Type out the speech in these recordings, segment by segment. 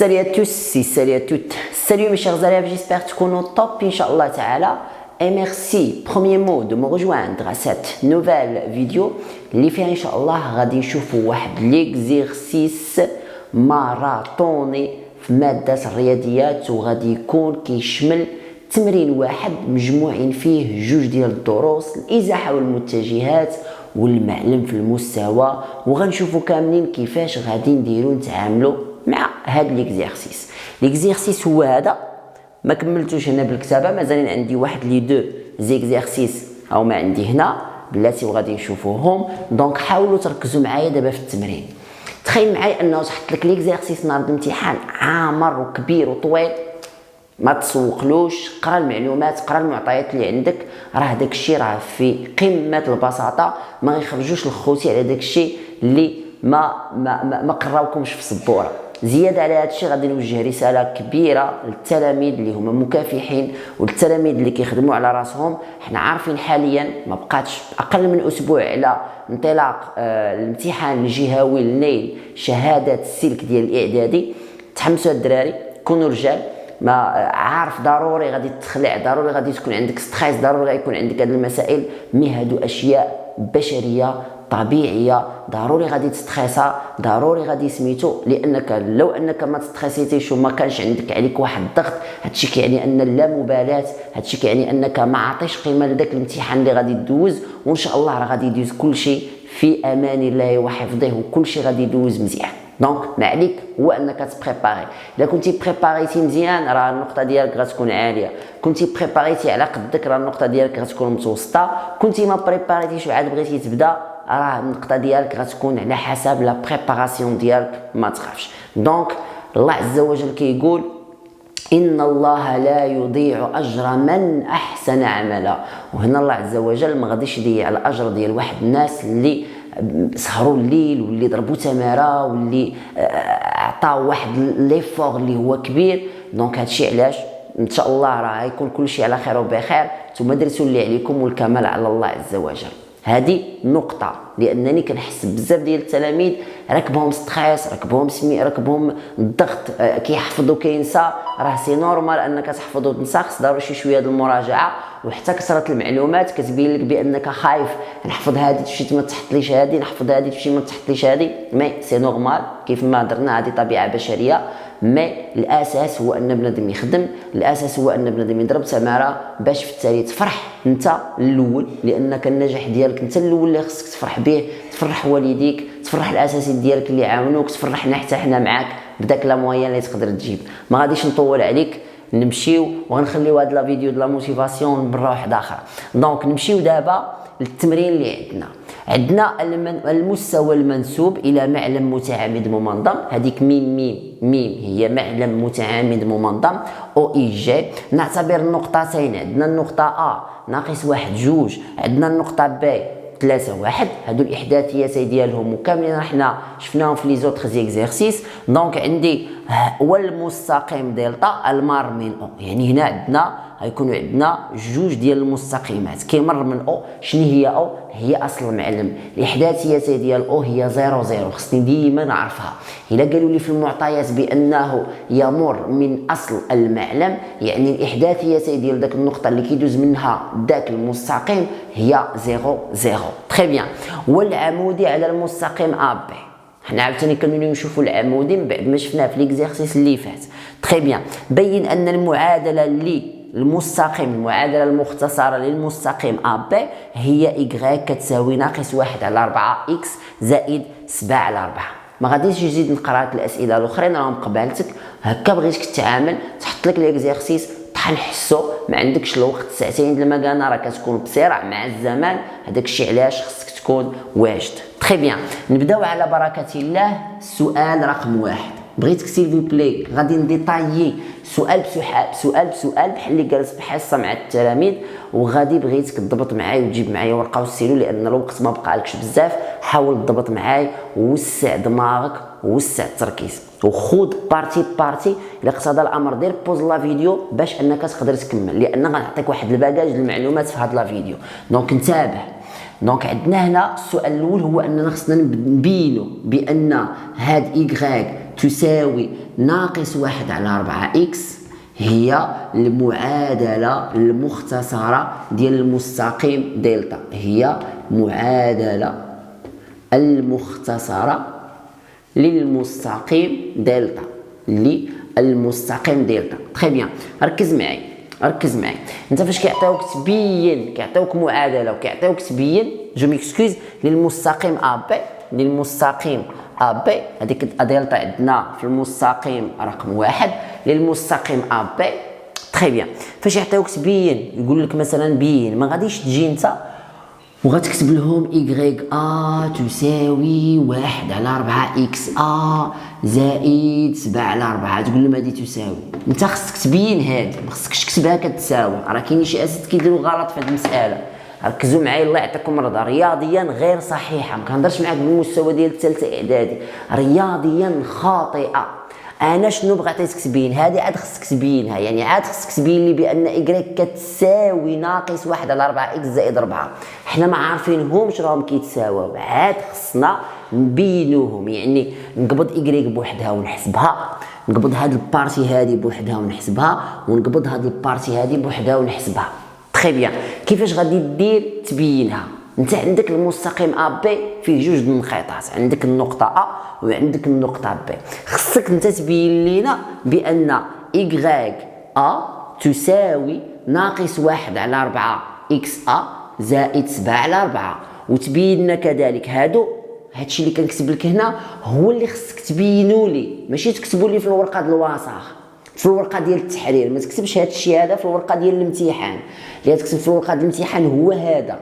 Salut à tous et salut à toutes. Salut mes chers élèves, j'espère que vous êtes au top, Inch'Allah Ta'ala. Et merci, premier mot, de me rejoindre à cette nouvelle vidéo. اللي فيها إن شاء الله غادي نشوفوا واحد ليكزيرسيس ماراطوني في مادة الرياضيات، وغادي يكون كيشمل تمرين واحد مجموعين فيه جوج ديال الدروس: الإزاحة والمتجهات والمعلم في المستوى. وغنشوفوا كاملين كيفاش غادي نديرو نتعاملوا مع هاد ليكزيرسيس هو هذا. ما كملتوش هنا بالكتابه، مازالين عندي واحد لي دو زيكزيرسيس او ما عندي هنا بلاتي وغادي نشوفوهم. دونك حاولوا تركزوا معايا دابا في التمرين. تخيل معايا انه تحط لك ليكزيرسيس نهار الامتحان عامر وكبير وطويل، ما تسوقلوش، قرا المعلومات، قرا المعطيات اللي عندك. راه داكشي راه في قمه البساطه، ما يخرجوش الخوتي على داكشي اللي ما قراوكمش في السبوره. زياده على هذا الشيء غادي نوجه رساله كبيره للتلاميذ اللي هما مكافحين والتلاميذ اللي كيخدموا على راسهم. حنا عارفين حاليا ما بقاتش اقل من اسبوع على انطلاق الامتحان الجهوي لنيل شهاده السلك ديال الاعدادي. تحمسوا الدراري، كونوا رجال. ما عارف ضروري غادي تخلع، ضروري غادي تكون عندك ستريس، ضروري غادي يكون عندك هذه المسائل، مي هادو اشياء بشريه طبيعيه. ضروري غادي تستريسا، ضروري غادي سميتو، لانك لو انك ما تستريسيتيش وما كانش عندك عليك واحد الضغط، هادشي كيعني ان اللامبالاه، هادشي كيعني انك ما عطيش قيمه لذاك الامتحان اللي غادي يدوز. وان شاء الله راه غادي يدوز كلشي في امان الله وحفظه، وكلشي غادي يدوز مزيان. دونك ما عليك هو انك تبريباري. الا كنتي بريباريتي مزيان راه النقطه ديالك غتكون عاليه، كنتي بريباريتي على قدك راه النقطه ديالك غتكون متوسطه، كنتي ما بريباريتيش وعاد بغيتي تبدا راه النقطه ديالك غتكون على حسب لا بريباراسيون ديالك. ما تخافش. دونك الله عز وجل كيقول: إن الله لا يضيع أجر من أحسن عملا. وهنا الله عز وجل ما غاديش يضيع الأجر ديال واحد الناس اللي سهروا الليل واللي ضربوا تماره واللي عطاو واحد ليفور اللي هو كبير. دونك هادشي علاش ان شاء الله راه يكون كلشي على خير وبخير. نتوما درتوا اللي عليكم والكمال على الله عز وجل. هذه نقطه، لانني كنحس بزاف ديال التلاميذ ركبهم ستريس، ركبهم الضغط، كيحفظوا كينسى. راه سي نورمال انك تحفظ وتنسى، خص ضروري شويه د المراجعه، وحتى كثره المعلومات كتبين لك بانك خايف نحفظ هذه تمشي ما تحطليش هذه، نحفظ هذه تمشي ما تحطليش هذه. مي سي نورمال كيف ما درنا، هذه طبيعه بشريه. مي الاساس هو ان بنادم يخدم، الاساس هو ان بنادم يضرب تماره باش في التالي تفرح انت الاول، لانك النجاح ديالك انت الاول اللي خصك تفرح به، تفرح والديك، تفرح الاساسي ديالك اللي عاونوك، تفرحنا حتى حنا معاك بداك لا موين اللي تقدر تجيب. ما غاديش نطول عليك، نمشيو وغنخليو هاد لا فيديو د لا موتيفاسيون برا واحده اخرى. دونك نمشيو دابا للتمرين اللي عندنا المستوى المنسوب الى معلم متعامد ممنظم. هذيك ميم هي معلم متعامد ممنظم او اي جي. نعتبر النقطتين، عندنا النقطه ا ناقص 1 2، عندنا النقطه ب 3 1. هادو الاحداثيات ديالهم وكاملين حنا شفناهم في لي زوتر زيكزيرسيس. دونك عندي والمستقيم دلتا المار من او، يعني هنا عندنا غيكونوا عندنا جوج ديال المستقيمات كيمر من او. شنو هي او؟ هي اصل المعلم. الاحداثيات ديال او هي 0 0، خصني ديما نعرفها. الا قالوا لي في المعطيات بانه يمر من اصل المعلم، يعني الاحداثيات ديال داك النقطه اللي كيدوز منها داك المستقيم هي 0 0. تري بيان. والعمودي على المستقيم ا بي. حنا عاوتاني كنوليو نشوفوا العمودي من بعد ما شفناه في ليكزيرسيس اللي فات. تري بيان. بين ان المعادله المستقيم، المعادله المختصره للمستقيم ا بي هي y كتساوي ناقص 1 على 4 x زائد 7 على 4. ما غاديش نزيد نقرا لك الاسئله الاخرين راهم قبالتك. هكا بغيتك تتعامل، تحط لك ليكزيرسيس طحن حسو، ما عندكش الوقت. ساعتين د المكانه راه كتكون بسرعه مع الزمان. هذاك الشيء علاش خصك تكون واجد. تري بيان. نبداو على بركه الله. السؤال رقم 1. بغيتك سيل فو بلي غادي نديطايي سؤال بسؤال بحال اللي جالس بحصه مع التلاميذ، وغادي بغيتك تضبط معايا وتجيب معايا ورقه وستيلو، لان الوقت ما بقالكش بزاف. حاول تضبط معايا ووسع دماغك ووسع التركيز وخذ بارتي. الا اقتضى الامر دير بوز لا فيديو باش انك تقدر تكمل، لان غنعطيك واحد الباكاج المعلومات في هاد لا فيديو. دونك انتبه. دونك عندنا هنا السؤال الاول هو اننا خصنا نبينوا بان هاد y تساوي ناقص 1 على 4 إكس هي المعادلة المختصرة ديال المستقيم دلتا. هي معادلة المختصرة للمستقيم دلتا. للمستقيم دلتا. تري بيان. ركز معي. انت فاش كيعطيوك تبين، كيعطيوك معادله وكيعطيوك تبين جو ميكسكوز للمستقيم ا بي هذيك دلتا عندنا في المستقيم رقم 1 للمستقيم ا بي. تري بيان. فاش يعطيوك تبين يقول لك مثلا بين، ما غاديش تجي انت وغتكتب لهم إيكغيك تساوي 1 على 4 إكس زائد 7 على 4 تقول لهم هذه تساوي. انت خصك تبين هذه، ما خصكش تكتبها كتساوي. راه كاين شي اساتذه كيديروا غلط في هذه المساله. ركزوا معايا الله يعطيكم الرضا. رياضيا غير صحيحه، ما كنهضرش معاك بالمستوى ديال الثالثه اعدادي، رياضيا خاطئه. انا شنو بغيت تكتبين هذه؟ عاد خصك تبينها، يعني عاد خصك تبين لي بان إيكغيك كتساوي ناقص 1 على 4 إكس زائد 4. حنا ما عارفينهمش راهم كيتساواو، عاد خصنا نبينوهم. يعني نقبض إيكغيك بوحدها ونحسبها، نقبض هاد البارتي هذه بوحدها ونحسبها، ونقبض هاد البارتي هذه بوحدها ونحسبها. تري بيان. كيفاش غادي دير تبينها؟ انت عندك المستقيم ا بي فيه جوج النقيطات، عندك النقطه ا وعندك النقطه بي. خصك انت تبين لينا بان إيكغيك تساوي ناقص 1 على 4 إكس زائد 7 على 4، وتبين لنا كذلك هادشي اللي كنكتب لك هنا هو اللي خصك تبينوا لي، ماشي تكتبوا لي في الورقه ديال الوساخ، في الورقه ديال التحرير. ما تكتبش هادشي هذا في الورقه ديال الامتحان. اللي تكتب في الورقه ديال الامتحان هو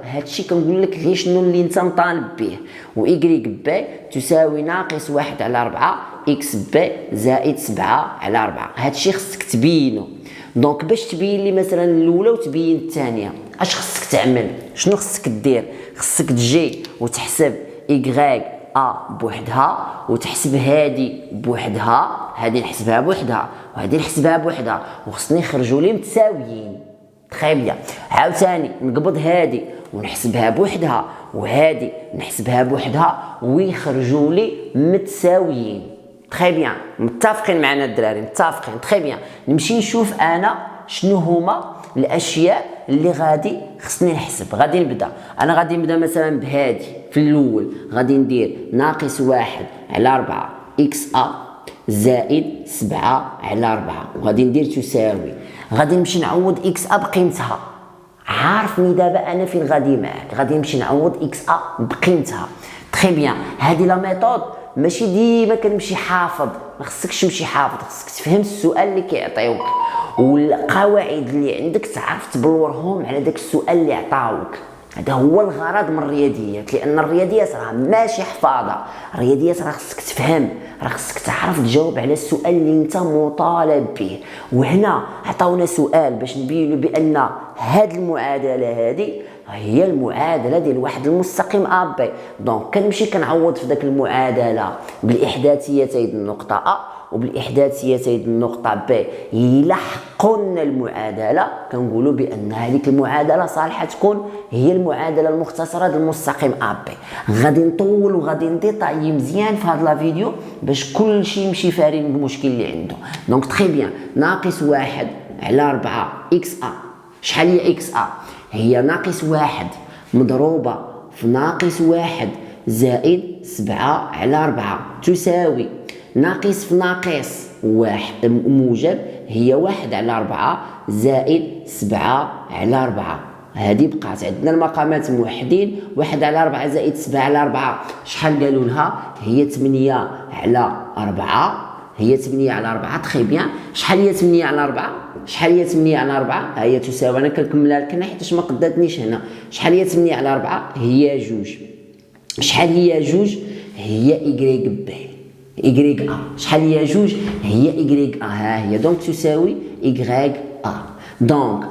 هادشي كنقول لك غير شنو اللي انت مطالب به. وإيكغيك بي تساوي ناقص 1 على 4 إكس بي زائد 7 على 4. هادشي خصك تبينو. دونك باش تبين لي مثلا الاولى وتبين الثانيه، اش خصك تعمل؟ شنو خصك دير؟ خصك تجي وتحسب إيكغيك بوحدها، وتحسب هادي بوحدها، هادي نحسبها بوحدها وهادي نحسبها بوحدها، وخصني يخرجوا لي متساويين. تري بيان. عاوتاني نقبض هادي ونحسبها بوحدها وهادي نحسبها بوحدها ويخرجوا لي متساويين. تري بيان. متفقين معنا الدراري؟ متفقين. تري بيان. نمشي نشوف انا شنو هما الاشياء اللي غادي خصني نحسب. غادي نبدا مثلا بهادي. في الاول غادي ندير ناقص 1 على 4 إكس زائد 7 على 4، وغادي ندير تساوي. غادي نمشي نعوض إكس بقيمتها. عارفني دابا انا فين غادي معاك؟ غادي نمشي نعوض إكس بقيمتها. تري بيان. هذه لا ميثود ماشي ديما كنمشي حافظ، ما خصكش تمشي حافظ، خصك تفهم السؤال اللي كيعطيوك والقواعد اللي عندك تعرف تبلورهم على داك السؤال اللي عطاوك. هذا هو الغرض من الرياضيات، لان الرياضيات راه ماشي حفاظه، الرياضيات راه خصك تفهم، راه خصك تعرف تجاوب على السؤال اللي انت مطالب به. وهنا عطاونا سؤال باش نبينوا بان هاد المعادله هذه هي المعادله ديال واحد المستقيم ا بي. دونك كنمشي كنعوض في داك المعادله بالاحداثيتين النقطه وبالاحداثيتين النقطه بي يلحقون المعادله. كنقولوا بان هذيك المعادله صالحه تكون هي المعادله المختصره للمستقيم ا بي. غادي نطول وغادي نديطاي مزيان في هذا الفيديو باش كلشي يمشي فارين بالمشكل اللي عنده. دونك تري بيان. ناقص 1 على 4 إكس شحال هي إكس هي ناقص 1 مضروبه في ناقص 1 زائد 7 على 4 تساوي ناقص في ناقص 1 موجب هي 1 على 4 زائد 7 على 4. هذه بقات عندنا المقامات موحدين. 1 على 4 زائد 7 على 4 شحال قالوا لها؟ هي 8 على 4. هي 8 على 4. تري بيان. شحال هي 8 على 4؟ شحال هي 8 على 4؟ هي تساوي، انا كنكملها لك هنا حيت ما قداتنيش هنا. شحال هي 8 على 4؟ هي 2. شحال هي 2؟ هي إيكغيك بي. إيكغيك شحال هي 2؟ هي إيكغيك ها هي. دونك تساوي إيكغيك دونك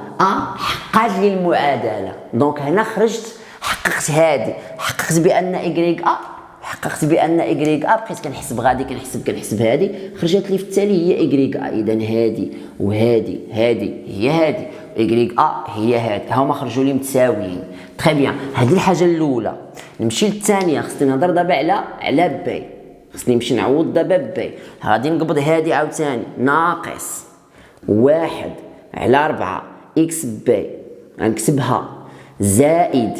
حققت لي المعادله. دونك هنا خرجت حققت هذه، حققت بان إيكغيك حققت بان إيكغيك بقيت كنحسب غادي كنحسب هذه، خرجت لي في التالي هي إيكغيك اذا هذه وهذه هي هذه إيكغيك هي هذه. هما خرجوا لي متساويين. تري بيان. هذه الحاجه الاولى. نمشي للثانيه. خصني نهضر دابا على بي. خصني نمشي نعوض دابا بي. غادي نقبض هادي عاوتاني ناقص 1/4 إكس بي غنكتبها زائد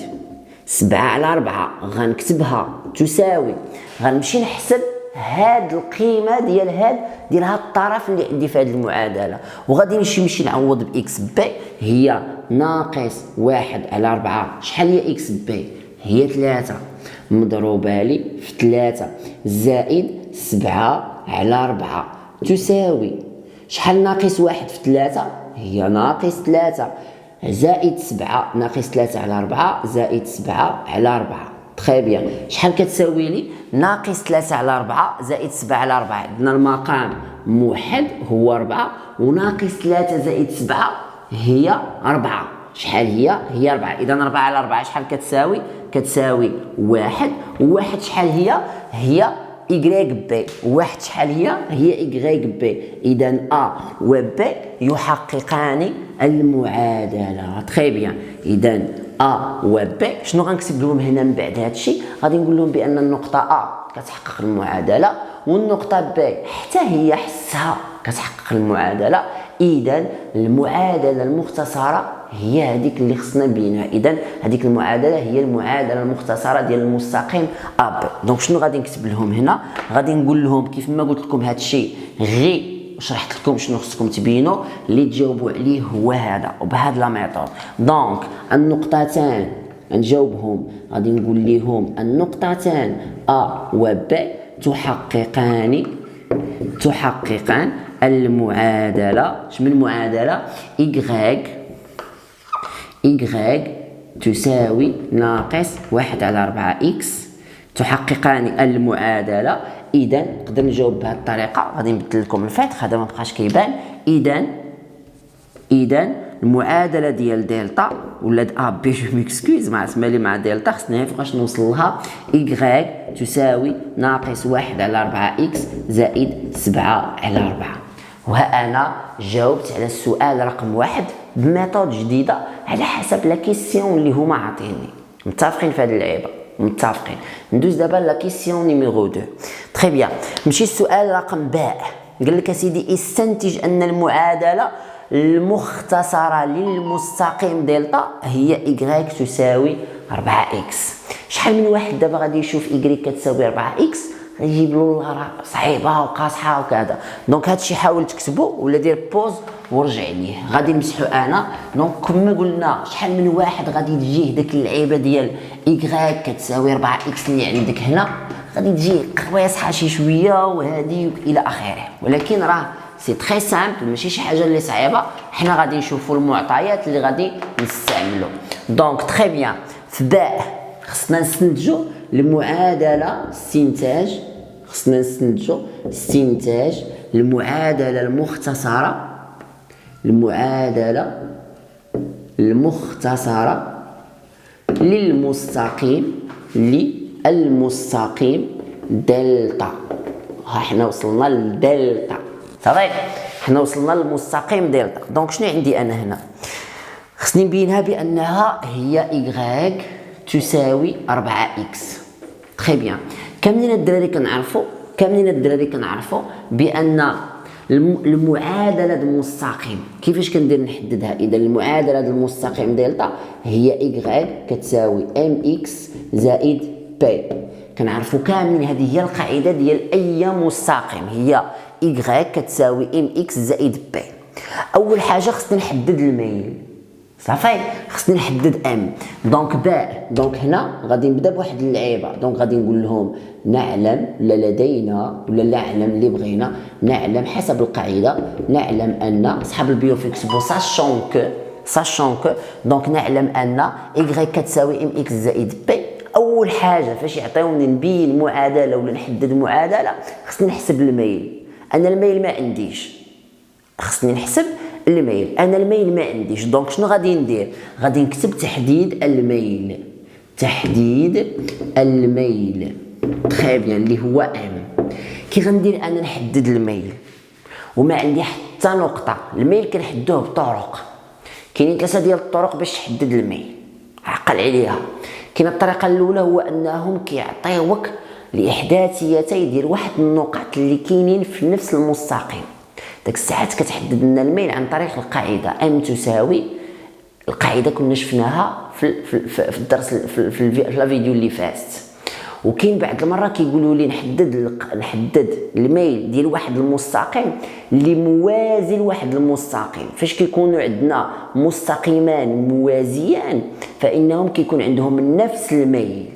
7/4 غنكتبها تساوي. غنمشي نحسب هاد القيمه ديال هاد الطرف اللي عندي في هاد المعادله، وغادي نمشي نعوض باكس بي هي ناقص 1/4. شحال هي اكس بي؟ هي 3 مضروبه لي في 3 زائد 7/4 تساوي شحال؟ ناقص 1 في 3 هي ناقص 3 زائد 7 ناقص 3/4 زائد 7/4. تري بيان. شحال كتساوي لي؟ ناقص 3/4 زائد 7/4. عندنا المقام موحد هو 4 وناقص 3 زائد 7 هي 4. شحال هي؟ هي 4. اذا 4/4 شحال كتساوي؟ كتساوي 1. وواحد شحال هي؟ هي إيكغيك بي. واحد شحال هي؟ هي إيكغيك بي. إذا أ و بي يحققان المعادلة. تري بيان. إذا أ و بي شنو غنكتب لهم هنا من بعد هادشي؟ غادي نقول لهم بأن النقطة أ كتحقق المعادلة والنقطة بي حتى هي حسها كتحقق المعادلة. إذا المعادلة المختصرة هي هذيك اللي خصنا نبينها. اذا هذيك المعادله هي المعادله المختصره ديال المستقيم اب. دونك شنو غادي نكتب لهم هنا؟ غادي نقول لهم كيف ما قلت لكم هذا الشيء غير شرحت لكم شنو خصكم تبينوا اللي تجاوبوا عليه هو هذا وبهذا لا ميثود. دونك النقطتان نجاوبهم غادي نقول لهم النقطتان ا و ب تحققان المعادله. شنو المعادله؟ y تساوي ناقص 1/4 إكس تحققان المعادلة. إذا نقدر نجاوب بهذه الطريقة. غادي نبدل لكم الفتح هذا ما بقاش كيبان. إذا المعادلة ديال دلتا ولا بي جو ميكسكوز مع مالي مع دلتا خصنا فوقاش نوصل لها y تساوي ناقص 1/4 إكس زائد 7/4. وها أنا جاوبت على السؤال رقم 1 بميثود جديدة على حسب لا كيسيون اللي هما عاطيني. متفقين في هذه اللعيبة؟ متفقين. ندوز دابا لا كيسيون نيميرو 2. تري بيان. نمشي السؤال رقم باء. قال لك اسيدي استنتج ان المعادلة المختصرة للمستقيم دلتا هي y تساوي 4x. شحال من واحد دابا غادي يشوف y كتساوي 4x يجيب له راه صعيبه وقاصحه وكذا. دونك هادشي حاول تكتبو ولا دير بوز ورجع ليه. غادي نمسحو انا. دونك كما قلنا شحال من واحد غادي تجيه داك اللعيبه ديال y كتساوي 4x اللي عندك هنا غادي تجي قويصحه شي شويه وهادي الى اخره. ولكن راه سي تري سامبل ماشي شي حاجه اللي صعيبه. حنا غادي نشوفوا المعطيات اللي غادي نستعملو. دونك تري بيان. في باء خصنا نستنتجو المعادله استنتاج المعادله المختصره للمستقيم دلتا. ها حنا وصلنا لدلتا صافي. حنا وصلنا للمستقيم دلتا. دونك شنو عندي انا هنا؟ خصني نبينها بانها هي y تساوي 4x. تري بيان. كاملين الدراري كنعرفوا بان المعادله المستقيم كيفاش كندير نحددها؟ اذا المعادله المستقيم دلتا هي y كتساوي mx زائد b. كنعرفوا كاملين هذه هي القاعده ديال اي مستقيم هي y كتساوي mx زائد b. اول حاجه خصني نحدد الميل صافي. خصني نحدد ام. دونك باء. دونك هنا غادي نبدا بواحد اللعيبه. دونك غادي نقول لهم نعلم ولا لدينا ولا نعلم اللي بغينا نعلم حسب القاعده. نعلم ان اصحاب البيوفيكس بو ساشون كو دونك نعلم ان y كتساوي ام اكس زائد بي. اول حاجه فاش يعطيوني نبين معادله ولا نحدد معادله خصني نحسب الميل. انا الميل ما عنديش خصني نحسب الميل. انا الميل ما عنديش. دونك شنو غادي ندير؟ غادي نكتب تحديد الميل تري بيان اللي هو ام. كي غندير انا نحدد الميل وما عندي حتى نقطه. الميل كنحدوه بطرق. كاينين 3 ديال الطرق باش تحدد الميل عقل عليها. كاين الطريقه الاولى هو انهم كيعطيوك الاحداثيتي ديال واحد النقط اللي كاينين في نفس المستقيم. داك الساعات كتحدد لنا الميل عن طريق القاعده ام تساوي، القاعده كنا شفناها في الدرس في الفيديو اللي فات. وكاين بعض المرات كيقولوا لي نحدد الميل ديال واحد المستقيم اللي موازي لواحد المستقيم. فاش كيكونوا عندنا مستقيمان موازيان فانهم كيكون عندهم نفس الميل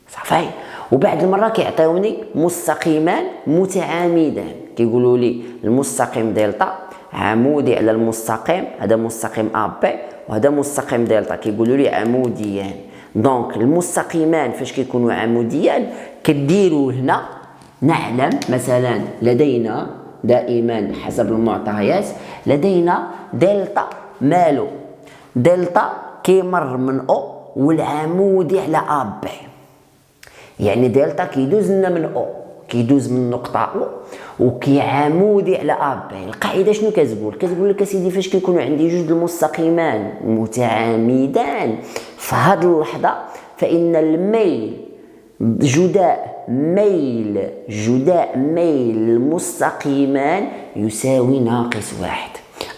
صافي. وبعض المرات كيعطيوني مستقيمان متعامدان، كيقولوا لي المستقيم دلتا عمودي على المستقيم، هذا مستقيم ا بي وهذا مستقيم دلتا كيقولوا لي عموديان. دونك المستقيمان فاش كيكونوا عموديان كديروا هنا نعلم مثلا لدينا دائما حسب المعطيات لدينا دلتا مالو، دلتا كيمر من او والعمودي على ا بي، يعني دلتا كيدوز لنا من او، كيدوز من نقطه او وكيعمودي على ا بي. القاعده شنو كتقول؟ كتقول لك اسيدي فاش كيكونوا عندي جوج المستقيمان متعامدان في هذه اللحظه فان الميل جداء ميل المستقيمان يساوي ناقص واحد،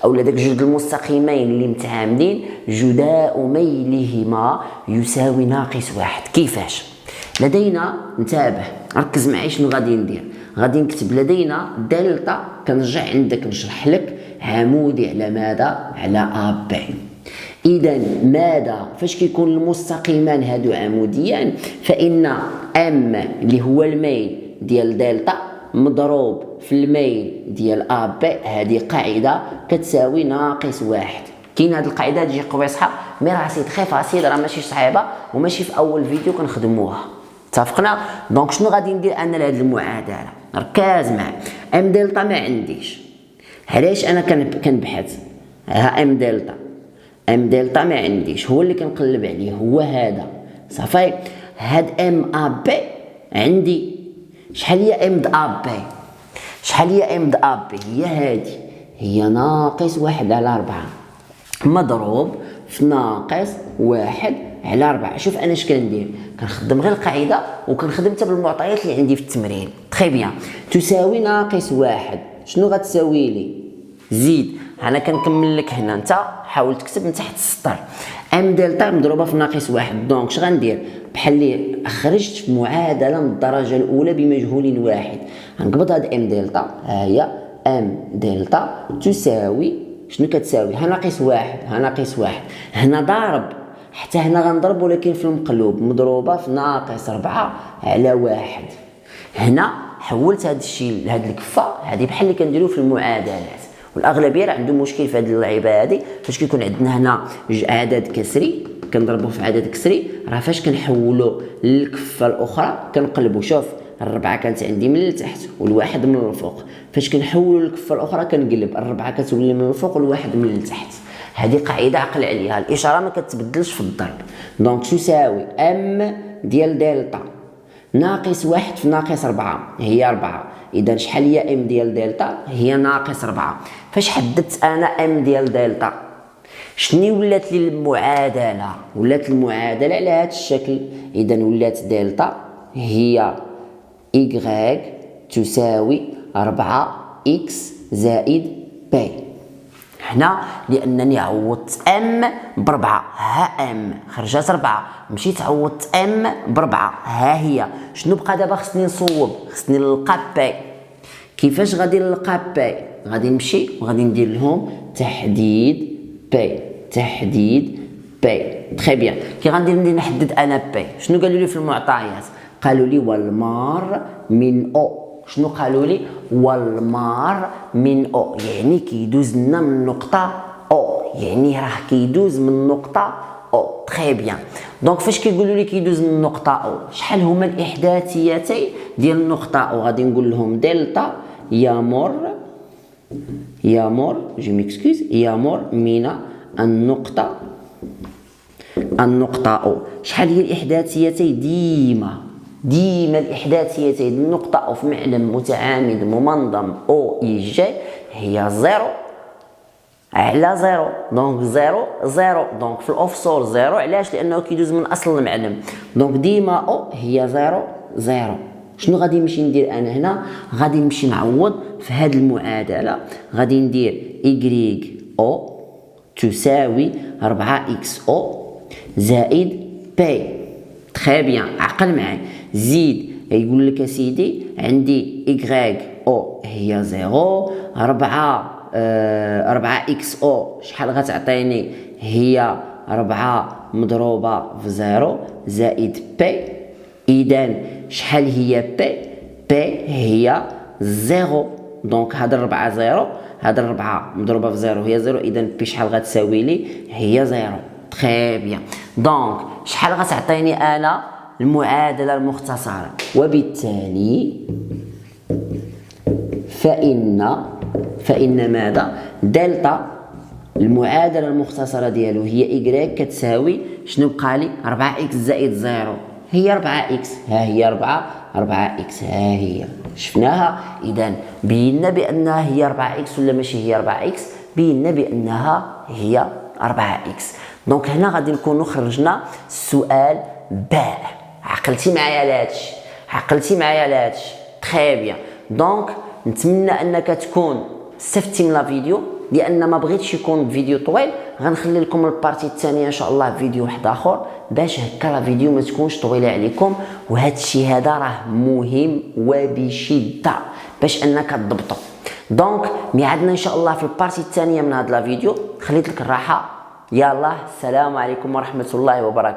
او داك جوج المستقيمين اللي متعامدين جداء ميلهما يساوي ناقص واحد. كيفاش؟ لدينا انتبه ركز معي شنو غادي ندير. غادي نكتب لدينا دلتا، كنرجع عندك نشرح لك عمودي على ماذا؟ على ا بي. اذا ماذا فاش كيكون المستقيمان هادو عموديان فان ام اللي هو الميل ديال دلتا مضروب في الميل ديال ا بي، هذه قاعده كتساوي ناقص واحد. كاين هاد القاعده تجي قبيصحه مي راه سي تري فاسيل، راه ماشي صعيبه وماشي في اول فيديو كنخدموها. اتفقنا؟ دونك شنو غادي ندير انا لهاد المعادله؟ ركز معايا. ام دلتا ما عنديش، علاش انا كنبحث؟ ها ام دلتا ما عنديش، هو اللي كنقلب عليه هو هذا صافي. هاد ام ا بي عندي. شحال هي ام د ا بي؟ شحال هي ام د ا بي؟ هي هادي، هي ناقص واحد على 4 مضروب في ناقص واحد على 4. شوف انا اش كندير، كنخدم غير القاعده وكنخدم حتى بالمعطيات اللي عندي في التمرين. تري بيان. تساوي ناقص واحد، شنو غتساوي لي؟ زيد. انا كنكمل لك هنا، انت حاول تكتب من تحت السطر ام دلتا مضروبه في ناقص واحد. دونك اش غندير؟ بحال اللي خرجت في معادله من الدرجه الاولى بمجهول واحد، غنقبض هاد ام دلتا، ها هي ام دلتا تساوي شنو كتساوي؟ ها ناقص واحد، ها ناقص واحد، هنا ضارب حتى هنا غنضرب ولكن في المقلوب مضروبه في ناقص 4 على واحد. هنا حولت هذا الشيء لهاد الكفه، هذه بحال اللي كنديروا في المعادلات، والاغلبيه راه عندهم مشكل في هذه اللعيبه هذه. فاش كيكون عندنا هنا عدد كسري كنضربوه في عدد كسري، راه فاش كنحولوا للكفه الاخرى كنقلبوا. شوف الربعه كانت عندي من التحت والواحد من الفوق، فاش كنحولوا للكفه الاخرى كنقلب، الربعه كتولي من الفوق والواحد من التحت. هذه قاعده عقل عليها، الاشاره ما كتبدلش في الضرب. دونك تساوي ام ديال دلتا ناقص واحد في ناقص 4 هي 4. اذا شحال هي ام ديال دلتا؟ هي ناقص 4. فاش حددت انا ام ديال دلتا شنو ولات لي المعادله؟ ولات المعادله على هذا الشكل. اذا ولات دلتا هي y تساوي 4 x زائد بي. هنا لانني عوضت ام ب4، ها ام خرجت 4، مشيت عوضت ام ب4، ها هي. شنو بقى دابا؟ خصني نصوب، خصني نلقى بي. كيفاش غادي نلقى بي؟ غادي نمشي وغادي ندير لهم تحديد بي، تحديد بي. تري بيان. كي غندير نحدد انا بي، شنو قالوا لي في المعطيات؟ قالوا لي والمار من او. شنو قالوا لي؟ والمار من او، يعني كيدوز لنا من نقطه او، يعني راه كيدوز من نقطه او. تري بيان. دونك فاش كيقولوا لي كيدوز من نقطه او، شحال هما الاحداثيتين ديال النقطه او؟ غادي نقول لهم دلتا يمر جو ميكسكوز يمر من النقطه او. شحال هي الاحداثيتين؟ ديما الاحداثيتين النقطه او في معلم متعامد ممنظم او اي جي هي 0 على 0. دونك 0 دونك في الاوفسور 0. علاش؟ لانه كيدوز من اصل المعلم. دونك ديما او هي 0. شنو غادي نمشي ندير انا هنا؟ غادي نمشي نعوض في هذه المعادله. غادي ندير إيكغيك او تساوي 4 إكس او زائد بي. تخي بيان، عقل معايا. زيد يقول لك اسيدي عندي إيكغيك او هي 0، 4 إكس او شحال غتعطيني؟ هي 4 مضروبة في 0 زائد بي. إذن شحال هي بي؟ بي هي 0. دونك هاد 4 0، هاد 4 مضروبة في 0 هي 0. إذن بي شحال غتساوي لي؟ هي 0. تخي بيان. دونك شحال غتعطيني أنا؟ المعادلة المختصرة. وبالتالي فإن ماذا؟ دلتا المعادلة المختصرة ديالو هي إيكغيك كتساوي شنو بقى لي؟ 4 إكس زائد 0 هي 4 إكس. ها هي 4 إكس، ها هي شفناها. إذن بينا بأنها هي 4 إكس ولا ماشي هي 4 إكس؟ بينا بأنها هي 4 إكس. دونك هنا غادي نكونوا خرجنا السؤال باء. عقلتي معايا لهادشي؟ عقلتي معايا لهادشي؟ تخي بيان. دونك نتمنى انك تكون استفدتي من الفيديو، لان ما بغيتش يكون فيديو طويل. غنخلي لكم البارتي الثانيه ان شاء الله فيديو واحد اخر، باش هكا الفيديو ما تكونش طويله عليكم. وهذا الشيء هذا راه مهم وبشده باش انك تضبطوا. دونك ميعادنا ان شاء الله في البارتي الثانيه من هذا الفيديو. خليت لك الراحه. يلا السلام عليكم ورحمه الله وبركاته.